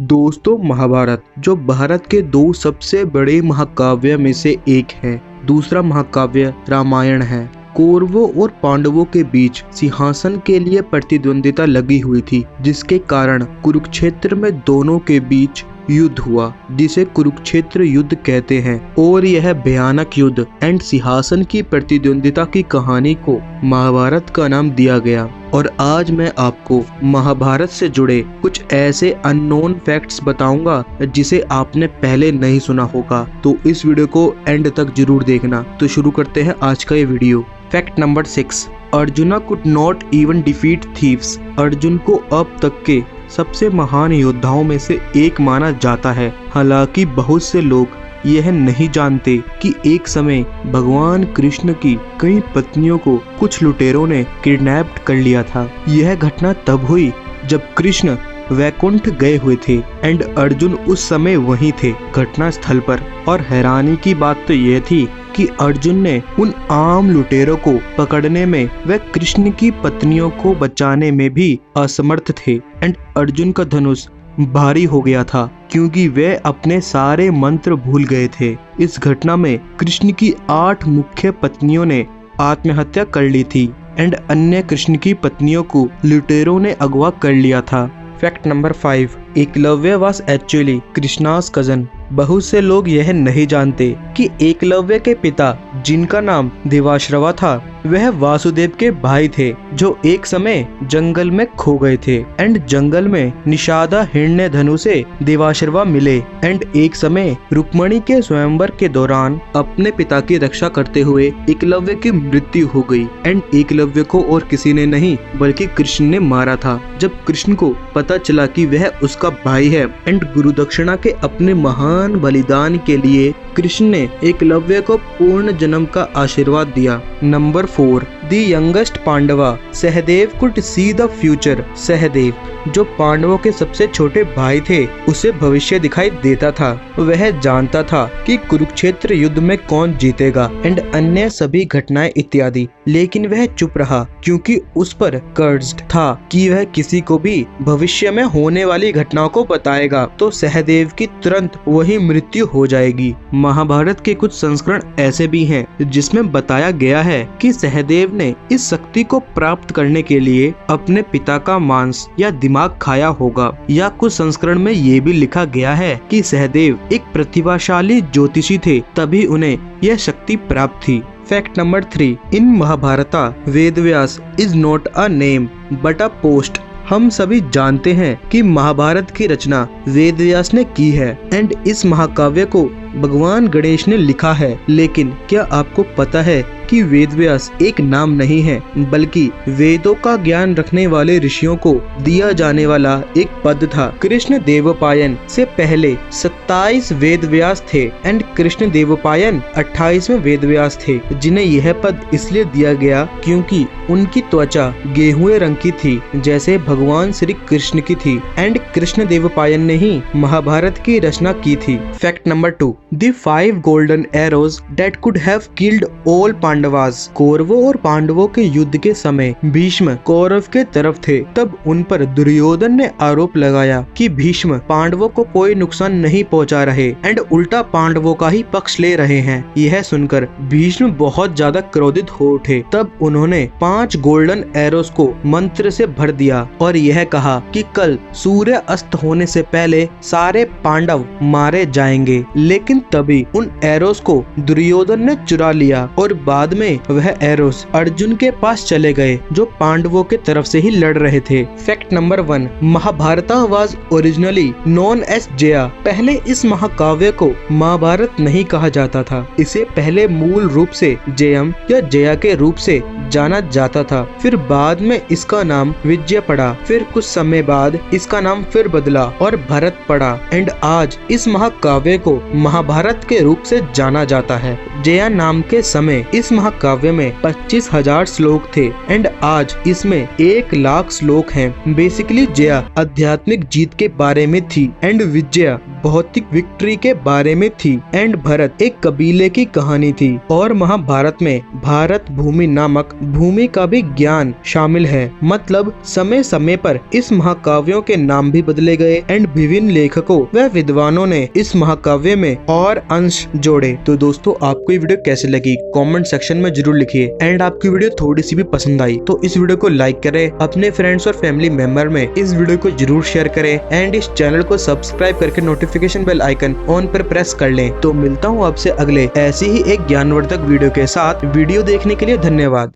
दोस्तों, महाभारत जो भारत के दो सबसे बड़े महाकाव्य में से एक है। दूसरा महाकाव्य रामायण है। कौरवों और पांडवों के बीच सिंहासन के लिए प्रतिद्वंदिता लगी हुई थी, जिसके कारण कुरुक्षेत्र में दोनों के बीच युद्ध हुआ, जिसे कुरुक्षेत्र युद्ध कहते हैं। और यह भयानक युद्ध एंड सिंहासन की प्रतिद्वंदिता की कहानी को महाभारत का नाम दिया गया। और आज मैं आपको महाभारत से जुड़े कुछ ऐसे अननोन फैक्ट्स बताऊंगा जिसे आपने पहले नहीं सुना होगा, तो इस वीडियो को एंड तक जरूर देखना। तो शुरू करते हैं आज का ये video. Fact number 6, arjuna could not even defeat thieves. Arjun को अब तक के सबसे महान योद्धाओं में से एक माना जाता है। हालांकि बहुत से लोग यह नहीं जानते कि एक समय भगवान कृष्ण की कई पत्नियों को कुछ लुटेरों ने किडनैप कर लिया था। यह घटना तब हुई जब कृष्ण वैकुंठ गए हुए थे एंड अर्जुन उस समय वहीं थे घटना स्थल पर। और हैरानी की बात तो यह थी कि अर्जुन ने उन आम लुटेरों को पकड़ने में व कृष्ण की पत्नियों को बचाने में भी असमर्थ थे एंड अर्जुन का धनुष भारी हो गया था क्योंकि वे अपने सारे मंत्र भूल गए थे। इस घटना में कृष्ण की 8 मुख्य पत्नियों ने आत्महत्या कर ली थी एंड अन्य कृष्ण की पत्नियों को लुटेरों ने अगवा कर लिया था। Fact number 5, Eklavya was actually Krishna's cousin. बहुत से लोग यह नहीं जानते कि एकलव्य के पिता, जिनका नाम देवाश्रवा था, वह वासुदेव के भाई थे जो एक समय जंगल में खो गए थे एंड जंगल में निषादा हिरण्य धनु से देवाश्रवा मिले एंड एक समय रुक्मणी के स्वयंवर के दौरान अपने पिता की रक्षा करते हुए एकलव्य की मृत्यु हो गई एंड एकलव्य को और किसी ने नहीं बल्कि कृष्ण ने मारा था। जब कृष्ण को पता चला कि वह उसका भाई है एंड गुरु दक्षिणा के अपने महान बलिदान के लिए कृष्ण ने एकलव्य को पूर्ण जन्म का आशीर्वाद दिया। Number 4, the youngest Pandava Sahadev could see the future. Sahadev जो पांडवों के सबसे छोटे भाई थे, उसे भविष्य दिखाई देता था। वह जानता था कि कुरुक्षेत्र युद्ध में कौन जीतेगा एंड अन्य सभी घटनाएं इत्यादि, लेकिन वह चुप रहा क्योंकि उस पर कर्ज्ड था कि वह किसी को भी भविष्य में होने वाली घटनाओं को बताएगा तो सहदेव की तुरंत वही मृत्यु हो जाएगी। महाभारत के कुछ संस्करण ऐसे भी हैं जिसमें बताया गया है कि सहदेव ने इस शक्ति को प्राप्त करने के लिए अपने पिता का मांस या दिमाग खाया होगा, या कुछ संस्करण में ये भी लिखा गया है कि सहदेव एक प्रतिभाशाली ज्योतिषी थे, तभी उन्हें यह शक्ति प्राप्त थी। Fact number 3, in Mahabharata Vedvyas is not a name but a post. हम सभी जानते हैं कि महाभारत की रचना वेदव्यास ने की है एंड इस महाकाव्य को भगवान गणेश ने लिखा है। लेकिन क्या आपको पता है कि वेदव्यास एक नाम नहीं है बल्कि वेदों का ज्ञान रखने वाले ऋषियों को दिया जाने वाला एक पद था। कृष्ण देवपायन से पहले 27 वेदव्यास थे एंड कृष्ण देवपायन 28वें वेदव्यास थे, जिन्हें यह पद इसलिए दिया गया क्योंकि उनकी त्वचा गेहुए रंग की थी जैसे भगवान श्री कृष्ण की थी एंड कृष्ण देवपायन ने ही महाभारत की रचना की थी। Fact number 2, the 5 golden arrows that could have killed all Pandavas. कौरवों और पांडवों के युद्ध के समय भीष्म कौरव के तरफ थे, तब उन पर दुर्योधन ने आरोप लगाया कि भीष्म पांडवों को कोई नुकसान नहीं पहुंचा रहे एंड उल्टा पांडवों का ही पक्ष ले रहे हैं। यह सुनकर भीष्म बहुत ज्यादा क्रोधित हो उठे। तब उन्होंने 5 गोल्डन एरोस को मंत्र से भर दिया और यह कहा कि कल सूर्य अस्त होने से पहले सारे पांडव मारे जाएंगे। लेकिन तभी उन एरोस को दुर्योधन ने चुरा लिया और बाद में वह एरोस अर्जुन के पास चले गए जो पांडवों के तरफ से ही लड़ रहे थे। Fact number 1, Mahabharata was originally known as Jaya. पहले इस महाकाव्य को महाभारत नहीं कहा जाता था, इसे पहले मूल रूप से जयम या जया के रूप से जाना जाता था। फिर बाद में इसका नाम विजय पड़ा, फिर कुछ समय बाद इसका नाम फिर बदला और भरत पड़ा एंड आज इस महाकाव्य को महाभारत महाभारत के रूप से जाना जाता है। जया नाम के समय इस महाकाव्य में 25,000 श्लोक थे एंड आज इसमें 1,00,000 श्लोक हैं। बेसिकली जया आध्यात्मिक जीत के बारे में थी एंड विजया भौतिक विक्ट्री के बारे में थी एंड भरत एक कबीले की कहानी थी। और महाभारत में भारत भूमि नामक भूमि का भी ज्ञान शामिल है। मतलब समय समय पर इस महाकाव्यों के नाम भी बदले गए एंड विभिन्न लेखकों व विद्वानों ने इस महाकाव्य में और अंश जोड़े। तो दोस्तों आपको ये वीडियो कैसे लगी कमेंट सेक्शन में जरूर लिखिए एंड आपकी वीडियो थोड़ी सी भी पसंद आई तो इस वीडियो को लाइक करें, अपने फ्रेंड्स और फैमिली मेंबर में इस वीडियो को जरूर शेयर करें एंड इस चैनल को सब्सक्राइब करके नोटिफिकेशन बेल आइकन ऑन पर प्रेस कर लें। तो मिलता हूँ आपसे अगले ऐसी ही एक ज्ञानवर्धक वीडियो के साथ। वीडियो देखने के लिए धन्यवाद।